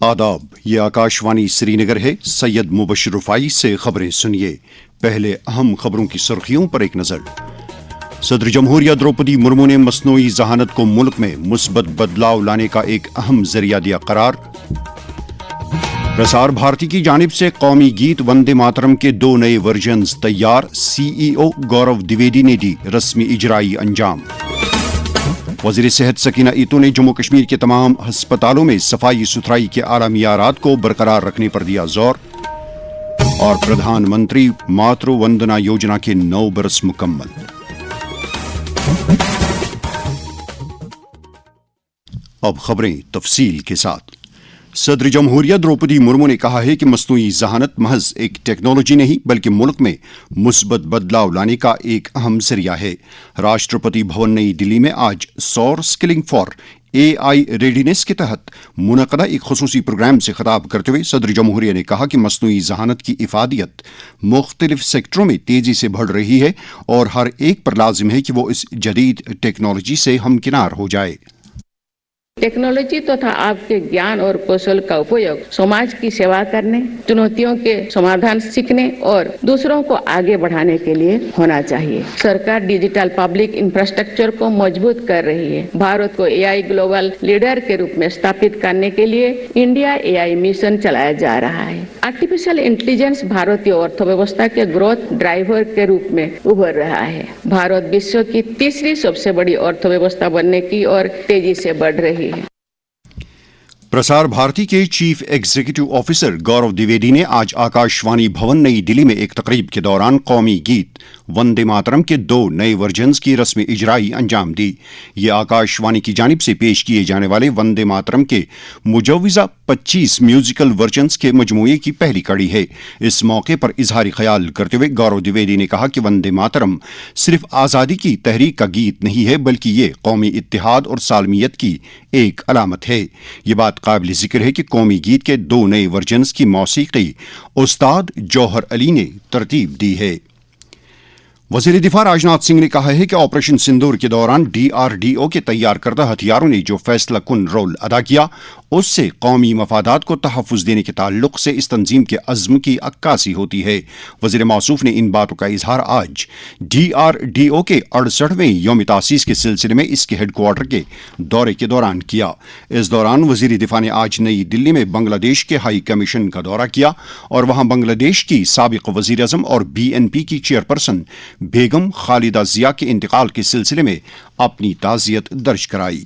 आदाब, ये आकाशवाणी श्रीनगर है। सैयद मुबशर रुफाई से खबरें सुनिए। पहले अहम खबरों की सुर्खियों पर एक नजर। सदर जमहूरिया द्रौपदी मुर्मू ने मसनूई जहानत को मुल्क में मुस्बत बदलाव लाने का एक अहम जरिया दिया करार। प्रसार भारती की जानिब से कौमी गीत वंदे मातरम के 2 नए वर्जन्स तैयार। CEO गौरव द्विवेदी ने दी रस्मी इजराई अंजाम। वज़ीर सेहत सकीना ईतो ने जम्मू कश्मीर के तमाम अस्पतालों में सफाई सुथराई के आला मियारात को बरकरार रखने पर दिया जोर। और प्रधानमंत्री मातृ वंदना योजना के 9 बरस मुकम्मल। अब खबरें तफसील के साथ। सदर जमहूरिया द्रौपदी मुर्मू ने कहा है कि मसनूई जहानत महज एक टेक्नोलॉजी नहीं बल्कि मुल्क में मुस्बत बदलाव लाने का एक अहम जरिया है। राष्ट्रपति भवन नई दिल्ली में आज सौर स्किलिंग फॉर AI रेडीनेस के तहत मुनक़दा एक खुसूसी प्रोग्राम से खिताब करते हुए सदर जमहूरिया ने कहा कि मसनूई जहानत की इफादियत मुख्तलिफ सेक्टरों में तेजी से बढ़ रही है और हर एक पर लाजिम है कि वो इस जदीद टेक्नोलॉजी से हमकिनार हो जाए। टेक्नोलॉजी तथा आपके ज्ञान और कौशल का उपयोग समाज की सेवा करने, चुनौतियों के समाधान सीखने और दूसरों को आगे बढ़ाने के लिए होना चाहिए। सरकार डिजिटल पब्लिक इंफ्रास्ट्रक्चर को मजबूत कर रही है। भारत को AI ग्लोबल लीडर के रूप में स्थापित करने के लिए इंडिया AI मिशन चलाया जा रहा है। आर्टिफिशियल इंटेलिजेंस भारतीय अर्थव्यवस्था के ग्रोथ ड्राइवर के रूप में उभर रहा है। भारत विश्व की तीसरी सबसे बड़ी अर्थव्यवस्था बनने की ओर तेजी से बढ़ रही है। प्रसार भारती के chief executive officer Gaurav Dwivedi ने आज आकाशवाणी भवन नई दिल्ली में एक तकरीब के दौरान कौमी गीत वंदे मातरम के 2 नए वर्जन्स की रस्मी इजराई अंजाम दी। ये आकाशवाणी की जानिब से पेश किए जाने वाले वंदे मातरम के मुजव्विज़ा 25 म्यूजिकल वर्जन्स के मजमूए की पहली कड़ी है। इस मौके पर इजहारी ख्याल करते हुए गौरव द्विवेदी ने कहा कि वंदे मातरम सिर्फ आज़ादी की तहरीक का गीत नहीं है बल्कि ये कौमी इत्तेहाद और सालमियत की एक अलामत है। ये बात काबिल जिक्र है कि कौमी गीत के 2 नए वर्जन्स की मौसीकी उस्ताद जौहर अली ने तरतीब दी है। वज़ीर दिफा राजनाथ सिंह ने कहा है कि ऑपरेशन सिंदूर के दौरान DRDO के तैयार करदा हथियारों ने जो फैसला कुन रोल अदा किया उससे कौमी मफादात को तहफ़्फ़ुज़ देने के ताल्लुक से इस तंजीम के अज़्म की अक्कासी होती है। वज़ीर मौसूफ ने इन बातों का इजहार आज DRDO के 68वें यौम तासीस के सिलसिले में इसके हेडक्वार्टर के दौरे के दौरान किया। इस दौरान वज़ीर दिफा ने आज नई दिल्ली में बांग्लादेश के हाई कमीशन का दौरा किया और वहाँ बांग्लादेश की साबिक़ वज़ीर आज़म और BNP की चेयरपर्सन बेगम खालिदा जिया के इंतकाल के सिलसिले में अपनी ताज़ियत दर्ज कराई।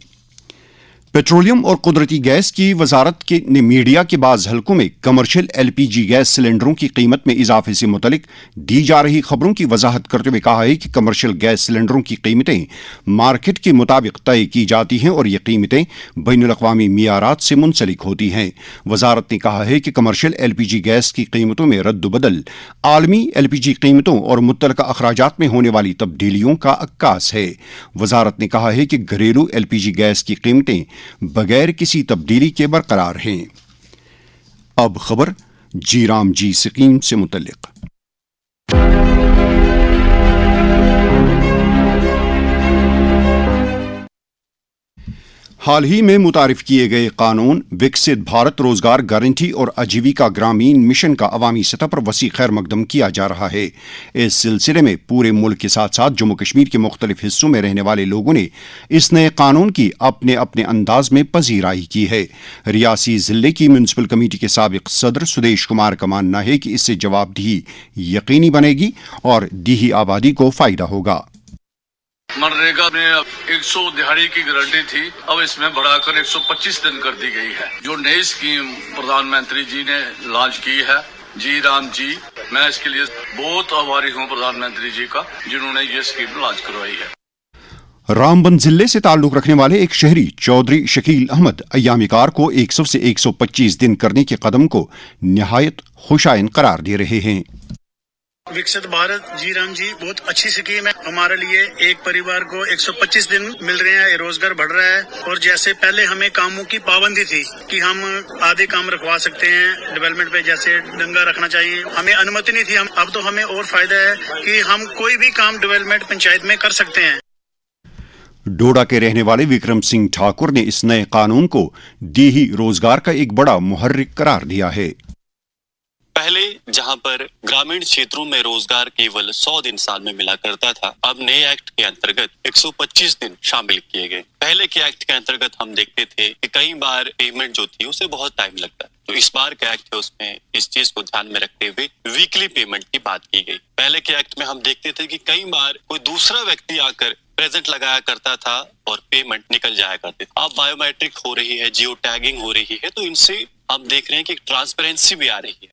पेट्रोलियम और कुदरती गैस की वजारत ने मीडिया के बाज़ हलकों में कमर्शियल LPG गैस सिलेंडरों की कीमत में इजाफे से मुतलिक दी जा रही खबरों की वजाहत करते हुए कहा है कि कमर्शियल गैस सिलेंडरों की कीमतें मार्केट के मुताबिक तय की जाती हैं और ये कीमतें बैनुल-अक़वामी मियारात से मुंसलिक होती हैं। वजारत ने कहा है कि कमर्शियल LPG गैस की कीमतों में रद्द-बदल आलमी LPG कीमतों और मुत्तलका अखराजात में होने वाली तब्दीलियों का अक्कास है। वजारत ने कहा है कि घरेलू LPG गैस की कीमतें बगैर किसी तब्दीली के बरकरार हैं। अब खबर जीराम जी स्कीम से मुतल्लिक। हाल ही में मुतारिफ किए गए कानून विकसित भारत रोजगार गारंटी और आजीविका ग्रामीण मिशन का अवामी सतह पर वसी खैर मकदम किया जा रहा है। इस सिलसिले में पूरे मुल्क के साथ साथ जम्मू कश्मीर के मुख्तलिफ हिस्सों में रहने वाले लोगों ने इस नए कानून की अपने अपने अंदाज में पजीराई की है। रियासी जिले की म्यूनसिपल कमेटी के साबिक सदर सुदेश कुमार का मानना है कि इससे जवाबदेही यकीनी बनेगी और दीही आबादी को फायदा होगा। मनरेगा में 100 दिहाड़ी की गारंटी थी, अब इसमें बढ़ाकर 125 दिन कर दी गई है। जो नई स्कीम प्रधानमंत्री जी ने लॉन्च की है, जी राम जी, मैं इसके लिए बहुत आभारी हूँ प्रधानमंत्री जी का जिन्होंने ये स्कीम लॉन्च करवाई है। रामबन जिले से ताल्लुक रखने वाले एक शहरी चौधरी शकील अहमद अय्यामिकार को 100 से 125 दिन करने के कदम को निहायत खुशाइन करार दे रहे हैं। विकसित भारत जी राम जी बहुत अच्छी स्कीम है हमारे लिए। एक परिवार को 125 दिन मिल रहे हैं, रोजगार बढ़ रहा है। और जैसे पहले हमें कामों की पाबंदी थी कि हम आधे काम रखवा सकते हैं डेवलपमेंट पे, जैसे दंगा रखना चाहिए, हमें अनुमति नहीं थी। अब तो हमें और फायदा है कि हम कोई भी काम डेवलपमेंट पंचायत में कर सकते हैं। डोडा के रहने वाले विक्रम सिंह ठाकुर ने इस नए कानून को देही रोजगार का एक बड़ा मुहर्रिक करार दिया है। पहले जहां पर ग्रामीण क्षेत्रों में रोजगार केवल 100 दिन साल में मिला करता था, अब नए एक्ट के अंतर्गत 125 दिन शामिल किए गए। पहले के एक्ट के अंतर्गत हम देखते थे कि कई बार पेमेंट जो थी उसे बहुत टाइम लगता है, तो इस बार का एक्ट है उसमें इस चीज को ध्यान में रखते हुए वीकली पेमेंट की बात की गई। पहले के एक्ट में हम देखते थे कि कई बार कोई दूसरा व्यक्ति आकर प्रेजेंट लगाया करता था और पेमेंट निकल जाया करती थी। अब बायोमेट्रिक हो रही है, जियो टैगिंग हो रही है, तो इनसे हम देख रहे हैं कि ट्रांसपेरेंसी भी आ रही है।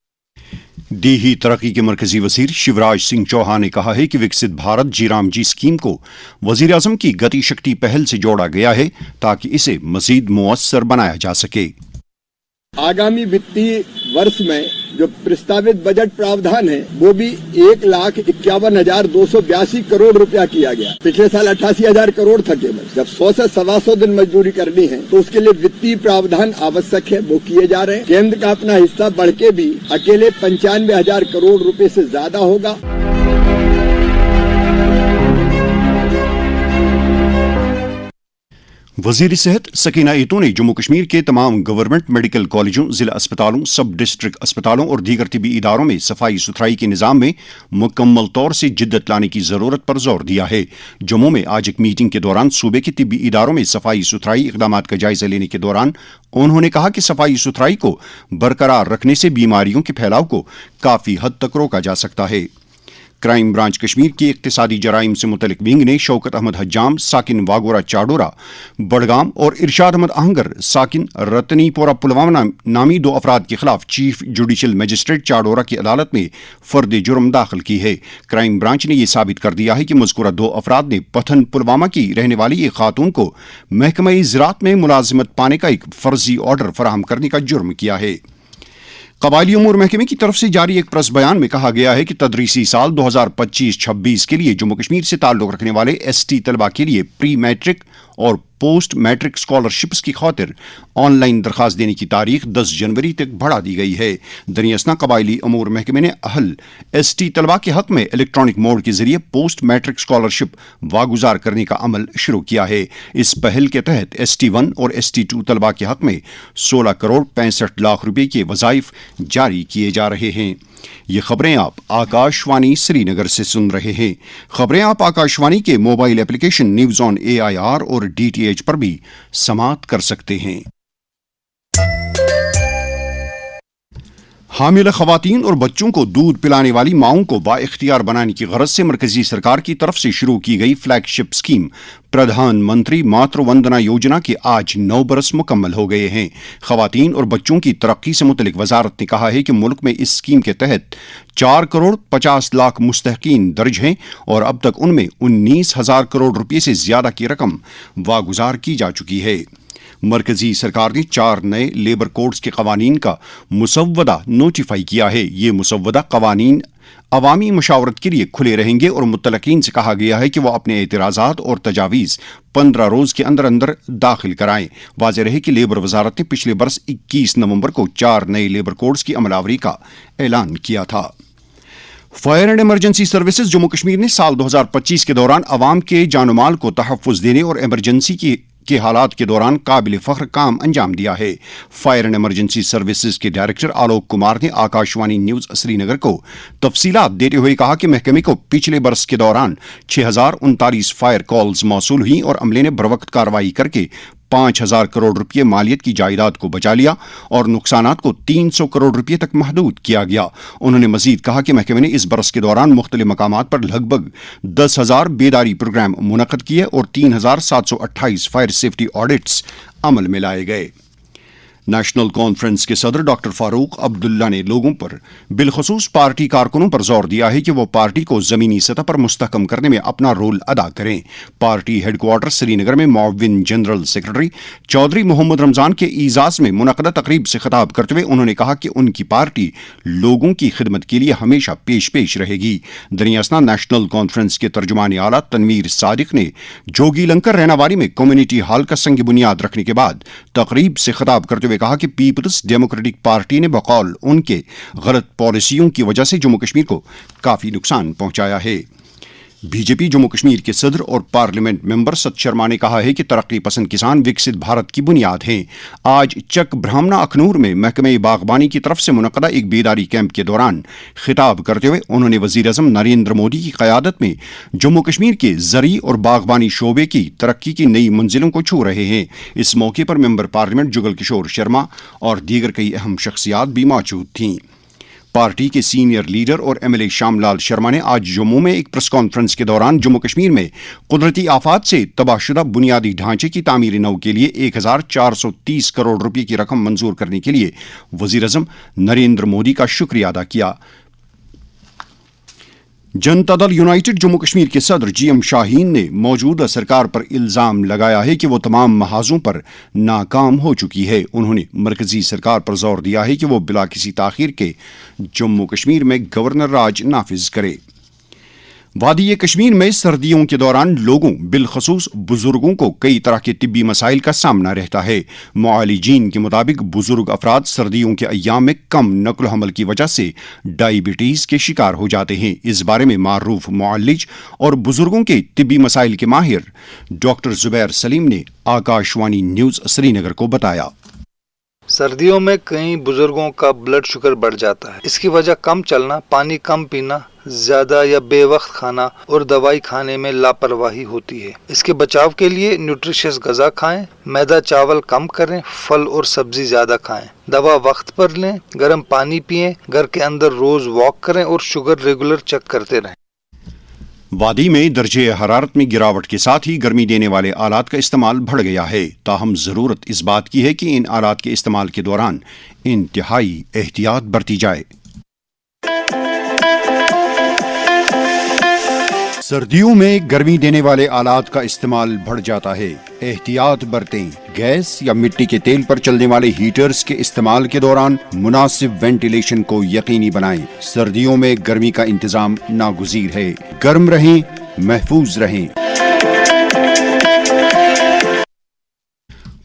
देही तरक्की के मरकजी वजीर शिवराज सिंह चौहान ने कहा है कि विकसित भारत जीराम जी स्कीम को वजीर आजम की गति शक्ति पहल से जोड़ा गया है ताकि इसे मजीद मुअस्सर बनाया जा सके। आगामी वित्तीय वर्ष में जो प्रस्तावित बजट प्रावधान है वो भी 1,51,282 करोड़ रुपया किया गया। पिछले साल 88,000 करोड़ था केवल। जब 100 से 125 दिन मजदूरी करनी है तो उसके लिए वित्तीय प्रावधान आवश्यक है, वो किए जा रहे हैं। केंद्र का अपना हिस्सा बढ़ के भी अकेले 95,000 करोड़ रुपए से ज्यादा होगा। वजीर सेहत सकीना ईतो ने जम्मू कश्मीर के तमाम गवर्नमेंट मेडिकल कॉलेजों, जिला अस्पतालों, सब डिस्ट्रिक्ट अस्पतालों और दीगर तिबी इदारों में सफाई सुथराई के निज़ाम में मुकम्मल तौर से जिद्दत लाने की ज़रूरत पर जोर दिया है। जम्मू में आज एक मीटिंग के दौरान सूबे के तिबी इदारों में सफाई सुथराई इक़दामात का जायजा लेने के दौरान उन्होंने कहा कि सफाई सुथराई को बरकरार रखने से बीमारियों के फैलाव को काफ़ी हद तक रोका जा सकता है। क्राइम ब्रांच कश्मीर की इक्तिसादी जराइम से मुतलिक विंग ने शौकत अहमद हज्जाम साकिन वागोरा चाडोरा बड़गाम और इरशाद अहमद आहंगर साकिन रतनीपोरा पुलवामा नामी 2 अफराद के खिलाफ चीफ जुडिशल मजिस्ट्रेट चाडोरा की अदालत में फर्द जुर्म दाखिल की है। क्राइम ब्रांच ने यह साबित कर दिया है कि मज़कूरा 2 अफराद ने पथन पुलवामा की रहने वाली एक खातून को महकमा ज़राअत में मुलाजिमत पाने का एक फर्जी ऑर्डर फराहम करने का जुर्म किया है। कबायली उमूर महकमे की तरफ से जारी एक प्रेस बयान में कहा गया है कि तदरीसी साल 2025-26 के लिए जम्मू कश्मीर से ताल्लुक़ रखने वाले ST तलबा के लिए प्री मैट्रिक और पोस्ट मैट्रिक स्कॉलरशिप्स की खातिर ऑनलाइन दरखास्त देने की तारीख 10 जनवरी तक बढ़ा दी गई है। दरियासना कबायली अमूर महकमे ने अहल ST तलबा के हक में इलेक्ट्रॉनिक मोड के जरिए पोस्ट मैट्रिक स्कॉलरशिप वागुजार करने का अमल शुरू किया है। इस पहल के तहत ST1 और ST2 तलबा के हक में 16 करोड़ 65 लाख रुपए के वज़ाइफ जारी किए जा रहे हैं। ये खबरें आप आकाशवाणी श्रीनगर से सुन रहे हैं। खबरें आप आकाशवाणी के mobile application news on AIR और DTH पर भी समाअत कर सकते हैं। हामिला खवातीन और बच्चों को दूध पिलाने वाली माओं को बाइख्तियार बनाने की गरज से मरकजी सरकार की तरफ से शुरू की गई फ्लैगशिप स्कीम प्रधानमंत्री मातृ वंदना योजना के आज 9 बरस मुकम्मल हो गए हैं। खवातीन और बच्चों की तरक्की से मुतलिक वजारत ने कहा है कि मुल्क में इस स्कीम के तहत 4 करोड़ 50 लाख मुस्तहकीन दर्ज हैं और अब तक उनमें 19,000 करोड़ रुपये से ज्यादा की रकम वागुजार की जा चुकी है। मरकजी सरकार ने 4 नए लेबर कोड्स के कवानीन का मुसव्वदा नोटिफाई किया है। ये मुसव्वदा कवानीन अवामी मशावरत के लिए खुले रहेंगे और मुत्तलकीन से कहा गया है कि वह अपने एतराज़ात और तजावीज़ 15 रोज़ के अंदर अंदर दाखिल कराएं। वाज़ेह रहे कि लेबर वजारत ने पिछले बरस 21 नवंबर को 4 नए लेबर कोड्स की अमलावरी का ऐलान किया था। Fire and emergency services Jammu Kashmir ने साल 2025 के दौरान अवाम के जान माल को तहफ़्फ़ुज़ देने और इमरजेंसी के हालात के दौरान काबिल फ़ख्र काम अंजाम दिया है। फायर एंड इमरजेंसी सर्विसेज के डायरेक्टर आलोक कुमार ने आकाशवाणी न्यूज़ श्रीनगर को तफसीलात देते हुए कहा कि महकमे को पिछले बरस के दौरान 6,039 फायर कॉल्स मौसूल हुई और अमले ने बरवक्त कार्रवाई करके 5,000 करोड़ रुपये मालियत की जायदाद को बचा लिया और नुकसानात को 300 करोड़ रुपये तक महदूद किया गया। उन्होंने मजीद कहा कि महकमे ने इस बरस के दौरान मुख्तलिफ मकामात पर लगभग 10,000 बेदारी प्रोग्राम मुनक़द किए और 3,728 फायर सेफ्टी ऑडिट्स अमल में लाए गए। नेशनल कॉन्फ्रेंस के सदर डॉक्टर फारूक अब्दुल्ला ने लोगों पर बिलखसूस पार्टी कारकुनों पर जोर दिया है कि वो पार्टी को ज़मीनी सतह पर मुस्तहकम करने में अपना रोल अदा करें। पार्टी हेडक्वार्टर श्रीनगर में मुअव्विन जनरल सेक्रेटरी चौधरी मोहम्मद रमज़ान के ईजाज़ में मुनक़दा तकरीब से खिताब करते हुए उन्होंने कहा कि उनकी पार्टी लोगों की खिदमत के लिए हमेशा पेश रहेगी। दरियासना नेशनल कॉन्फ्रेंस के तर्जुमान आला तनवीर सादिक ने जोगी लंकर रहनावारी में कम्युनिटी हॉल का संग बुनियाद रखने के बाद तकरीब से खिताब करते हुए कहा कि पीपल्स डेमोक्रेटिक पार्टी ने बकौल उनके गलत पॉलिसियों की वजह से जम्मू कश्मीर को काफी नुकसान पहुंचाया है। B J P Jammu Kashmir के सदर और पार्लियामेंट मेंबर सत शर्मा ने कहा है कि तरक्की पसंद किसान विकसित भारत की बुनियाद हैं। आज चक ब्राह्मणा अखनूर में महकमे बागबानी की तरफ से मुनक्कदा एक बेदारी कैंप के दौरान खिताब करते हुए उन्होंने वज़ीर-ए-आज़म नरेंद्र मोदी की क़यादत में जम्मू कश्मीर के ज़रई और बागबानी शोबे की तरक्की की नई मंजिलों को छू रहे हैं। इस मौके पर मेंबर पार्लियामेंट जुगल किशोर शर्मा और दीगर कई अहम शख्सियात भी मौजूद थीं। पार्टी के सीनियर लीडर और एमएलए श्यामलाल शर्मा ने आज जम्मू में एक प्रेस कॉन्फ्रेंस के दौरान जम्मू कश्मीर में कुदरती आफात से तबाहशुदा बुनियादी ढांचे की तामीर नौ के लिए 1430 करोड़ रुपए की रकम मंजूर करने के लिए वज़ीर-ए-आज़म नरेंद्र मोदी का शुक्रिया अदा किया। जनता दल यूनाइटेड जम्मू कश्मीर के सदर जीएम शाहीन ने मौजूदा सरकार पर इल्जाम लगाया है कि वो तमाम महाजों पर नाकाम हो चुकी है। उन्होंने मरकजी सरकार पर जोर दिया है कि वो बिला किसी ताखीर के जम्मू कश्मीर में गवर्नर राज नाफिज करे। वादी कश्मीर में सर्दियों के दौरान लोगों बिलखसूस बुजुर्गों को कई तरह के तिब्बी मसाइल का सामना रहता है। मुआलिजीन के मुताबिक बुजुर्ग अफराद सर्दियों के अय्याम में कम नक्ल हमल की वजह से डायबिटीज के शिकार हो जाते हैं। इस बारे में मारूफ मुआलिज और बुजुर्गों के तिब्बी मसाइल के माहिर डॉक्टर जुबैर सलीम ने आकाशवाणी न्यूज श्रीनगर को बताया। सर्दियों में कई बुजुर्गों का ब्लड शुगर बढ़ जाता है। इसकी वजह कम चलना, पानी कम पीना, ज्यादा या बेवक्त खाना और दवाई खाने में लापरवाही होती है। इसके बचाव के लिए न्यूट्रिशियस गज़ा खाएं, मैदा चावल कम करें, फल और सब्जी ज्यादा खाएं, दवा वक्त पर लें, गर्म पानी पिएं, घर के अंदर रोज वॉक करें और शुगर रेगुलर चेक करते रहें। वादी में दर्जे हरारत में गिरावट के साथ ही गर्मी देने वाले आलात का इस्तेमाल बढ़ गया है। ताहम ज़रूरत इस बात की है कि इन आलात के इस्तेमाल के दौरान इंतहाई एहतियात बरती जाए। सर्दियों में गर्मी देने वाले आलात का इस्तेमाल बढ़ जाता है, एहतियात बरतें। गैस या मिट्टी के तेल पर चलने वाले हीटर्स के इस्तेमाल के दौरान मुनासिब वेंटिलेशन को यकीनी बनाएं। सर्दियों में गर्मी का इंतजाम नागुज़ीर है। गर्म रहें, महफूज रहें।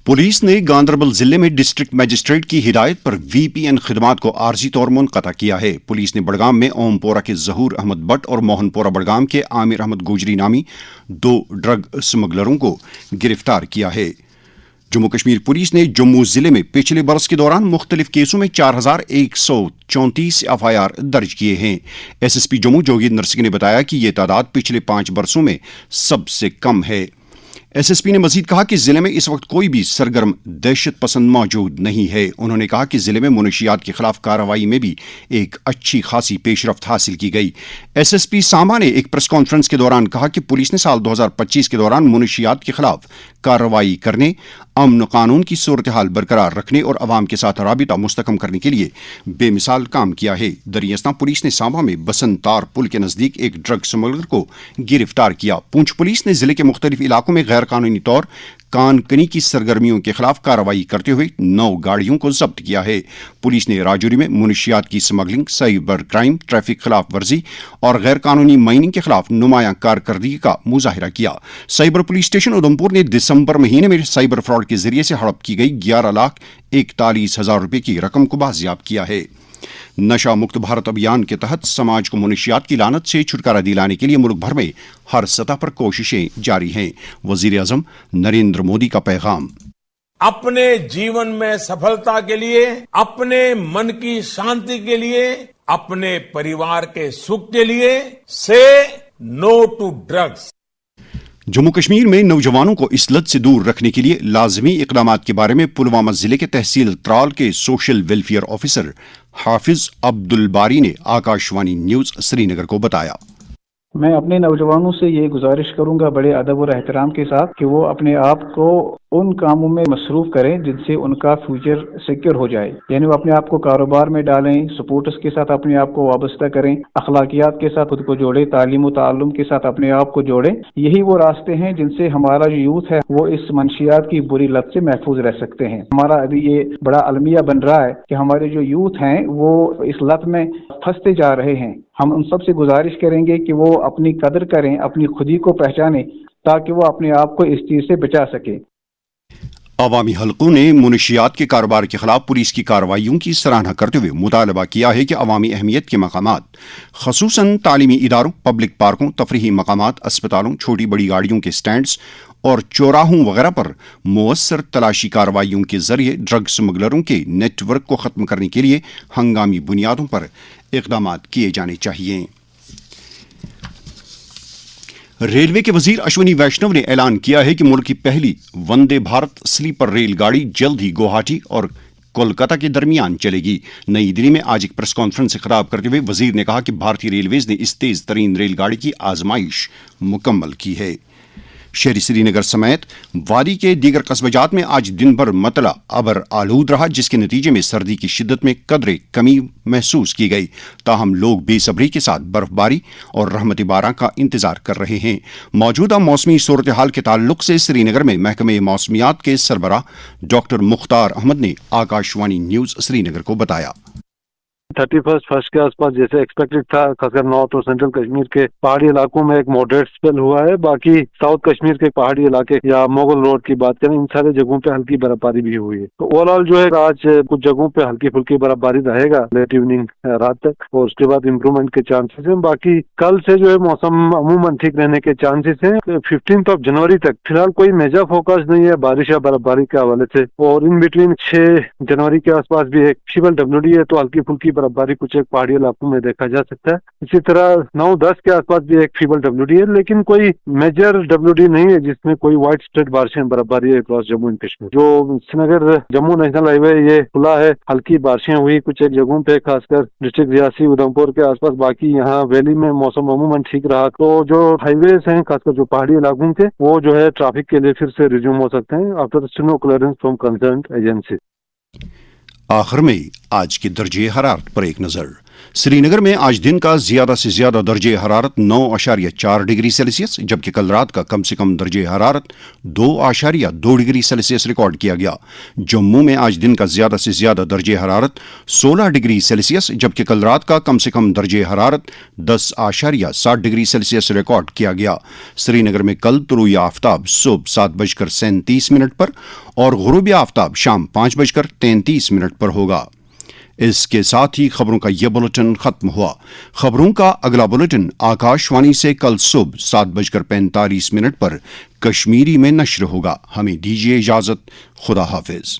पुलिस ने गांदरबल जिले में डिस्ट्रिक्ट मजिस्ट्रेट की हिदायत पर VPN खिदमात को आर्जी तौर मुनक़ता किया है। पुलिस ने बड़गाम में ओमपोरा के ज़हूर अहमद भट्ट और मोहनपोरा बड़गाम के आमिर अहमद गोजरी नामी 2 ड्रग स्मगलरों को गिरफ्तार किया है। जम्मू कश्मीर पुलिस ने जम्मू जिले में पिछले बरस के दौरान मुख्तलिफ केसों में 4134 FIR दर्ज किए हैं। SSP जम्मू जोगिंदर सिंह ने बताया कि ये तादाद पिछले 5 बरसों में सबसे कम है। SSP ने मजीद कहा कि जिले में इस वक्त कोई भी सरगर्म दहशत पसंद मौजूद नहीं है। उन्होंने कहा कि जिले में मुनशियात के खिलाफ कार्रवाई में भी एक अच्छी खासी पेशरफ्त हासिल की गई। SSP सांबा ने एक प्रेस कॉन्फ्रेंस के दौरान कहा कि पुलिस ने साल 2025 के दौरान मुनशियात के खिलाफ कार्रवाई करने, अमन कानून की सूरत हाल बरकरार रखने और अवाम के साथ राबिता मुस्तकम करने के लिए बेमिसाल काम किया है। दरियास्तां पुलिस ने सांबा में बसंतार पुल के नजदीक एक ड्रग स्मगलर को गिरफ्तार किया। पूंछ पुलिस ने जिले के मुख्तलिफ इलाकों में गैर कानूनी तौर कानकनी की सरगर्मियों के खिलाफ कार्रवाई करते हुए 9 गाड़ियों को जब्त किया है। पुलिस ने राजौरी में मुनशियात की स्मगलिंग, साइबर क्राइम, ट्रैफिक खिलाफ वर्जी और गैर कानूनी माइनिंग के खिलाफ नुमायां कारकर्दगी का मुजाहिरा किया। साइबर पुलिस स्टेशन उधमपुर ने दिसंबर महीने में साइबर फ्रॉड के जरिए से हड़प की गई 11,41,000 रुपए की रकम को बाजियाब किया है। नशा मुक्त भारत अभियान के तहत समाज को मुनशियात की लानत से छुटकारा दिलाने के लिए मुल्क भर में हर सतह पर कोशिशें जारी हैं। वज़ीर-ए-आज़म नरेंद्र मोदी का पैगाम। अपने जीवन में सफलता के लिए, अपने मन की शांति के लिए, अपने परिवार के सुख के लिए से no to drugs. Jammu Kashmir में नौजवानों को इस लत से दूर रखने के लिए लाजमी इकदामात के बारे में पुलवामा जिले के तहसील त्राल के सोशल वेलफेयर ऑफिसर हाफिज अब्दुल बारी ने आकाशवाणी न्यूज श्रीनगर को बताया। मैं अपने नौजवानों से ये गुजारिश करूंगा बड़े अदब और एहतराम के साथ कि वो अपने आप को उन कामों में मसरूफ करें जिनसे उनका फ्यूचर सिक्योर हो जाए। यानी वो अपने आप को कारोबार में डालें, सपोर्ट्स के साथ अपने आप को वाबस्ता करें, अखलाकियात के साथ खुद को जोड़ें, तालीम व ताल्लुम के साथ अपने आप को जोड़ें। यही वो रास्ते हैं जिनसे हमारा जो यूथ है वो इस मंशियात की बुरी लत से महफूज रह सकते हैं। हमारा अभी ये बड़ा अलमिया बन रहा है कि हमारे जो यूथ हैं वो इस लत में फंसते जा रहे हैं। हम उन सब से गुजारिश करेंगे कि वो अपनी कदर करें, अपनी खुदी को पहचानें ताकि वो अपने आप को इस चीज से बचा सके। عوامی حلقوں نے منشیات کے کاروبار کے خلاف پولیس کی کارروائیوں کی سراہنا کرتے ہوئے مطالبہ کیا ہے کہ عوامی اہمیت کے مقامات خصوصاً تعلیمی اداروں، پبلک پارکوں، تفریحی مقامات، اسپتالوں، چھوٹی بڑی گاڑیوں کے سٹینڈز اور چوراہوں وغیرہ پر مؤثر تلاشی کارروائیوں کے ذریعے ڈرگ سمگلروں کے نیٹ ورک کو ختم کرنے کے لیے ہنگامی بنیادوں پر اقدامات کیے جانے چاہیے۔ ریلوے کے وزیر اشونی ویشنو نے اعلان کیا ہے کہ ملک کی پہلی وندے بھارت سلیپر ریل گاڑی جلد ہی گوہاٹی اور کولکاتہ کے درمیان چلے گی۔ نئی دلی میں آج ایک پریس کانفرنس سے خطاب کرتے ہوئے وزیر نے کہا کہ بھارتی ریلویز نے اس تیز ترین ریل گاڑی کی آزمائش مکمل کی ہے۔ شہری سری نگر سمیت وادی کے دیگر قصبے جات میں آج دن بھر مطلع ابر آلود رہا، جس کے نتیجے میں سردی کی شدت میں قدرے کمی محسوس کی گئی۔ تاہم لوگ بے صبری کے ساتھ برف باری اور رحمت باراں کا انتظار کر رہے ہیں۔ موجودہ موسمی صورتحال کے تعلق سے سری نگر میں محکمہ موسمیات کے سربراہ ڈاکٹر مختار احمد نے آکاشوانی نیوز سری نگر کو بتایا۔ 31 کے آس پاس جیسے ایکسپیکٹڈ تھا، خاص کر نارتھ اور سینٹرل کشمیر کے پہاڑی علاقوں میں ایک ماڈریٹ اسپیل ہوا ہے۔ باقی ساؤتھ کشمیر کے پہاڑی علاقے یا مغل روڈ کی بات کریں، ان سارے جگہوں پہ ہلکی برف باری بھی ہوئی ہے۔ تو اوور آل جو ہے آج کچھ جگہوں پہ ہلکی پھلکی برف باری رہے گا لیٹ ایوننگ رات تک، اور اس کے بعد امپروومنٹ کے چانسز ہیں۔ باقی کل سے جو ہے موسم عموماً ٹھیک رہنے کے چانسز ہیں۔ 15 جنوری تک فی الحال کوئی میجر فوکس نہیں ہے بارش یا برف باری کے حوالے سے، اور ان بٹوین 6 جنوری کے آس پاس بھی ایک فیبل WD ہے، تو ہلکی پھلکی برف باری کچھ ایک پہاڑی علاقوں میں دیکھا جا سکتا ہے۔ اسی طرح 9-10 کے آس پاس بھی ایک فیبل WD ہے، لیکن کوئی میجر WD نہیں ہے جس میں کوئی وائڈ اسپریڈ بارشیں برف باری ہے اکراس جموں اینڈ کشمیر۔ جو سری نگر جموں نیشنل ہائی وے یہ کھلا ہے، ہلکی بارشیں ہوئی کچھ ایک جگہوں پہ، خاص کر ڈسٹرکٹ ریاسی اودھمپور کے آس پاس۔ باقی یہاں ویلی میں موسم عموماً ٹھیک رہا۔ تو جو ہائی ویز ہیں خاص کر جو پہاڑی علاقوں کے، وہ جو ہے ٹریفک کے لیے پھر سے ریزیوم ہو سکتے ہیں آفٹر سنو کلیئرنس فرام کنسرنڈ ایجنسی۔ آخر میں آج کے درجہ حرارت پر ایک نظر۔ سری نگر میں آج دن کا زیادہ سے زیادہ درجہ حرارت 9.4 ڈگری سیلسیس، جبکہ کل رات کا کم سے کم درجہ حرارت 2.2 ڈگری سیلسیس ریکارڈ کیا گیا۔ جموں میں آج دن کا زیادہ سے زیادہ درجہ حرارت 16 ڈگری سیلسیس، جبکہ کل رات کا کم سے کم درجہ حرارت 10.7 ڈگری سیلسیس ریکارڈ کیا گیا۔ سری نگر میں کل طلوع آفتاب صبح 7:37 پر اور غروب آفتاب شام 5:33 پر ہوگا۔ اس کے ساتھ ہی خبروں کا یہ بلٹن ختم ہوا۔ خبروں کا اگلا بلٹن آکاشوانی سے کل صبح 7:45 پر کشمیری میں نشر ہوگا۔ ہمیں دیجیے اجازت، خدا حافظ۔